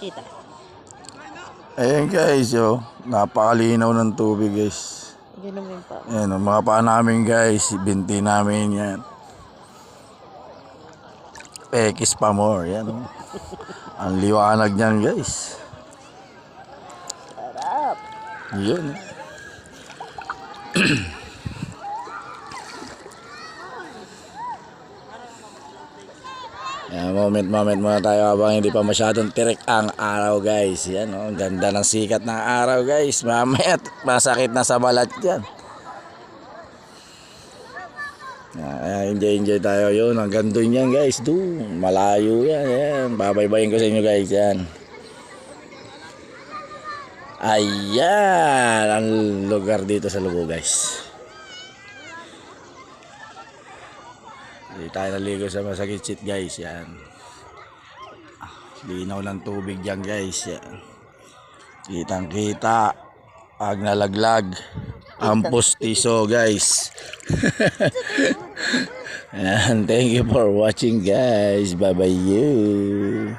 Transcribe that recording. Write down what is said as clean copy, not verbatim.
Kita. Ayan guys, napakalinaw ng tubig guys. Ginumin pa. Ayan, mga paa namin guys, binti namin yan. Pekis pa more, yan. Ang liwanag niyan guys. Sarap. Yun. Yan, moment muna tayo habang hindi pa masyadong tirik ang araw guys. Yan, ang ganda ng sikat ng araw guys. Mamaya masakit na sa balat yan. Enjoy tayo yun. Ang ganda yan guys. Doon, malayo yan. Yan. Babaybayin ko sa inyo guys. Yan. Ayan ang lugar dito sa Lubo guys. Hindi tayo naligo sa Masagitsit guys. Yan. Linaw ng tubig dyan guys. Yan. Kitang kita. Pag nalaglag ang pustiso guys. And thank you for watching guys. Bye bye you.